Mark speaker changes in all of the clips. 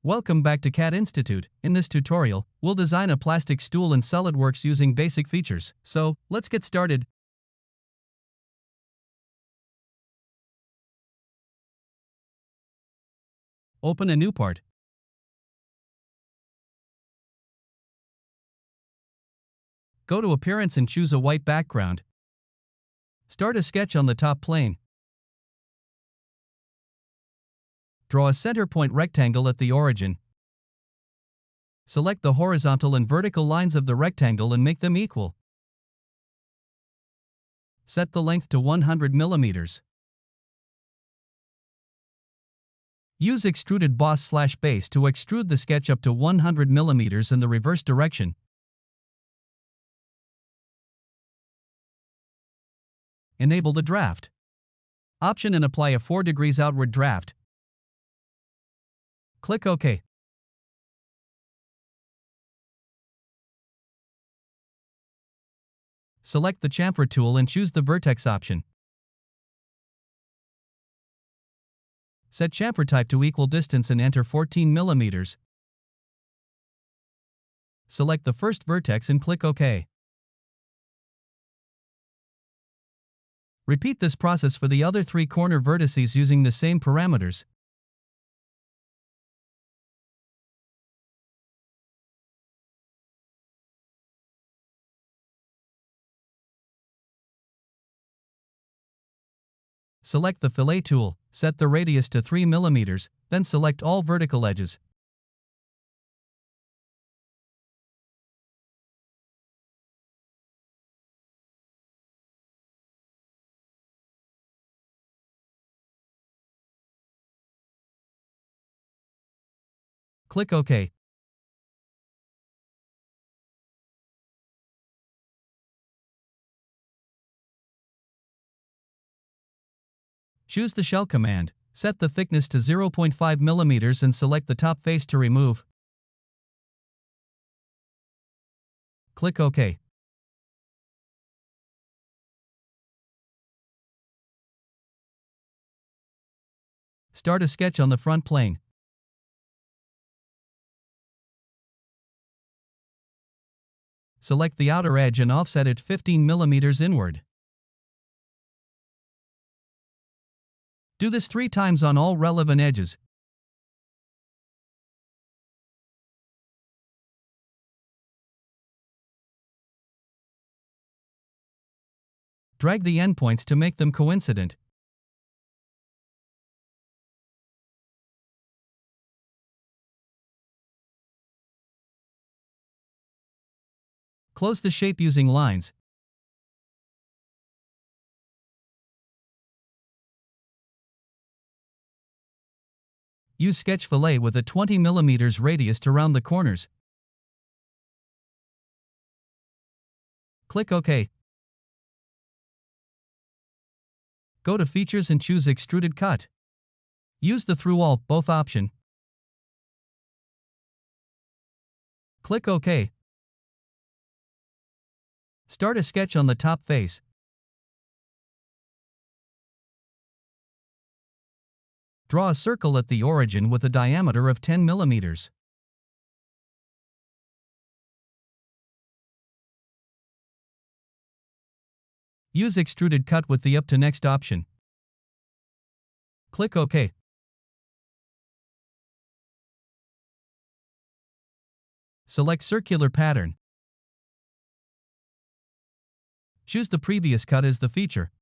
Speaker 1: Welcome back to CAD Institute. In this tutorial, we'll design a plastic stool in SolidWorks using basic features. So, let's get started. Open a new part. Go to Appearance and choose a white background. Start a sketch on the top plane. Draw a center point rectangle at the origin. Select the horizontal and vertical lines of the rectangle and make them equal. Set the length to 100 mm. Use extruded boss/base to extrude the sketch up to 100 mm in the reverse direction. Enable the draft option and apply a 4 degrees outward draft. Click OK. Select the chamfer tool and choose the vertex option. Set chamfer type to equal distance and enter 14 mm. Select the first vertex and click OK. Repeat this process for the other 3 corner vertices using the same parameters. Select the fillet tool, set the radius to 3 mm, then select all vertical edges. Click OK. Choose the shell command, set the thickness to 0.5 mm and select the top face to remove. Click OK. Start a sketch on the front plane. Select the outer edge and offset it 15 mm inward. Do this 3 times on all relevant edges. Drag the endpoints to make them coincident. Close the shape using lines. Use sketch fillet with a 20 mm radius to round the corners. Click OK. Go to Features and choose Extruded Cut. Use the Through All, Both option. Click OK. Start a sketch on the top face. Draw a circle at the origin with a diameter of 10 mm. Use Extruded Cut with the Up to Next option. Click OK. Select Circular Pattern. Choose the previous cut as the feature.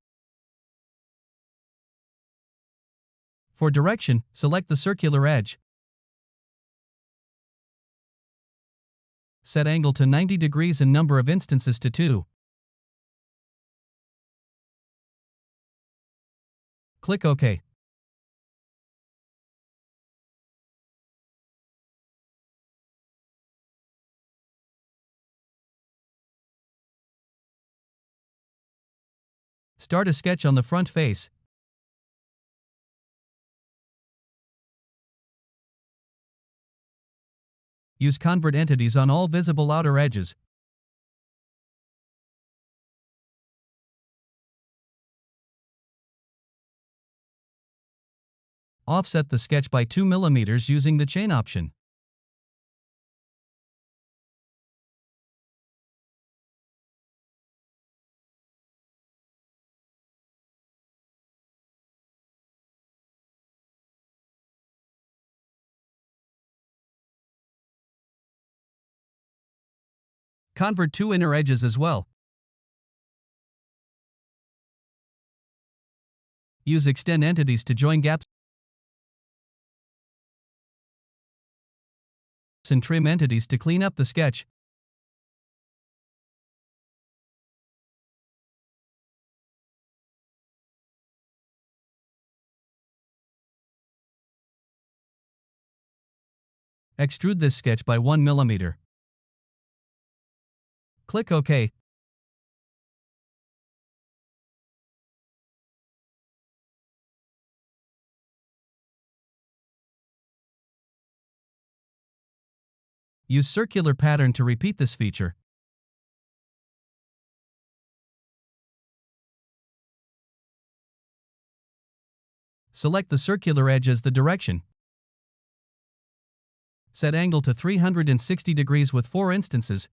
Speaker 1: For direction, select the circular edge. Set angle to 90 degrees and number of instances to 2. Click OK. Start a sketch on the front face. Use convert entities on all visible outer edges. Offset the sketch by 2 mm using the chain option. Convert 2 inner edges as well. Use extend entities to join gaps and trim entities to clean up the sketch. Extrude this sketch by 1 mm. Click OK. Use circular pattern to repeat this feature. Select the circular edge as the direction. Set angle to 360 degrees with 4 instances.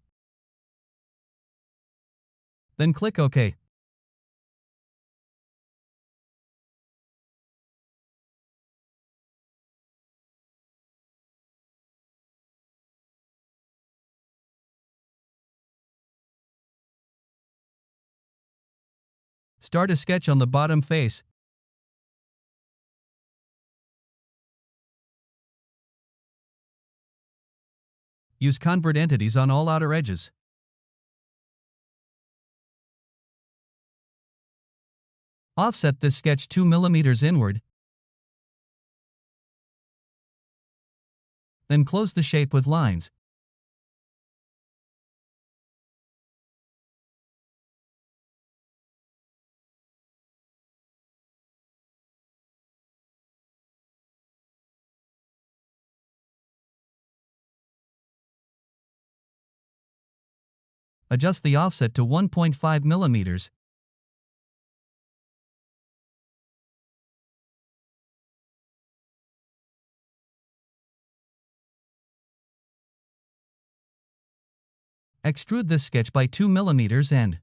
Speaker 1: Then click OK. Start a sketch on the bottom face. Use convert entities on all outer edges. Offset this sketch 2 mm inward. Then close the shape with lines. Adjust the offset to 1.5 mm. Extrude this sketch by 2 mm and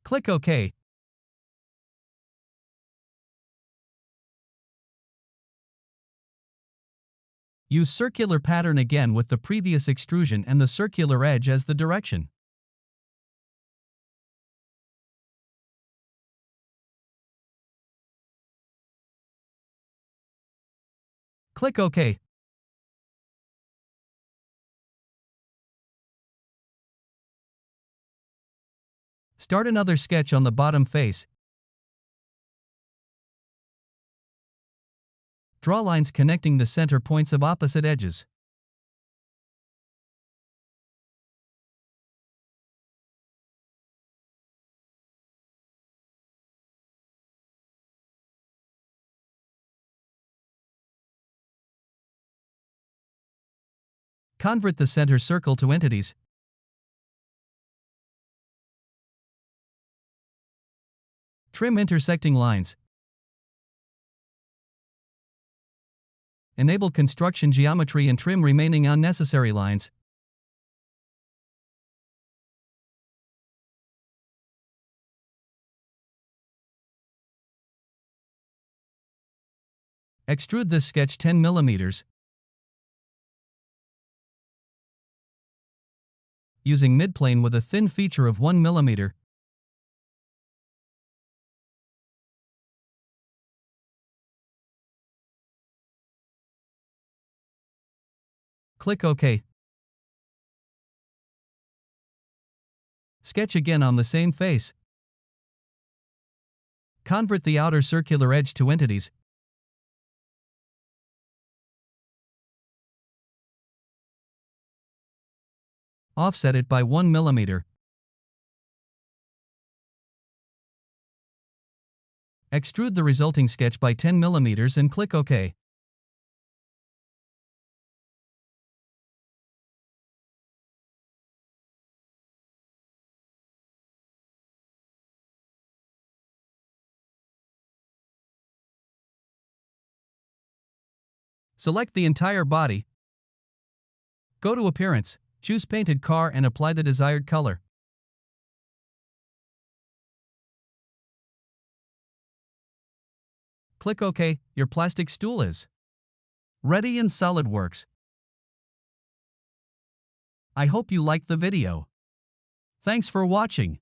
Speaker 1: click OK. Use circular pattern again with the previous extrusion and the circular edge as the direction. Click OK. Start another sketch on the bottom face. Draw lines connecting the center points of opposite edges. Convert the center circle to entities. Trim intersecting lines. Enable construction geometry and trim remaining unnecessary lines. Extrude this sketch 10 mm. Using midplane with a thin feature of 1 mm. Click OK. Sketch again on the same face. Convert the outer circular edge to entities. Offset it by 1 mm. Extrude the resulting sketch by 10 mm and click OK. Select the entire body. Go to Appearance, choose Painted Car and apply the desired color. Click OK, your plastic stool is ready in SolidWorks. I hope you liked the video. Thanks for watching.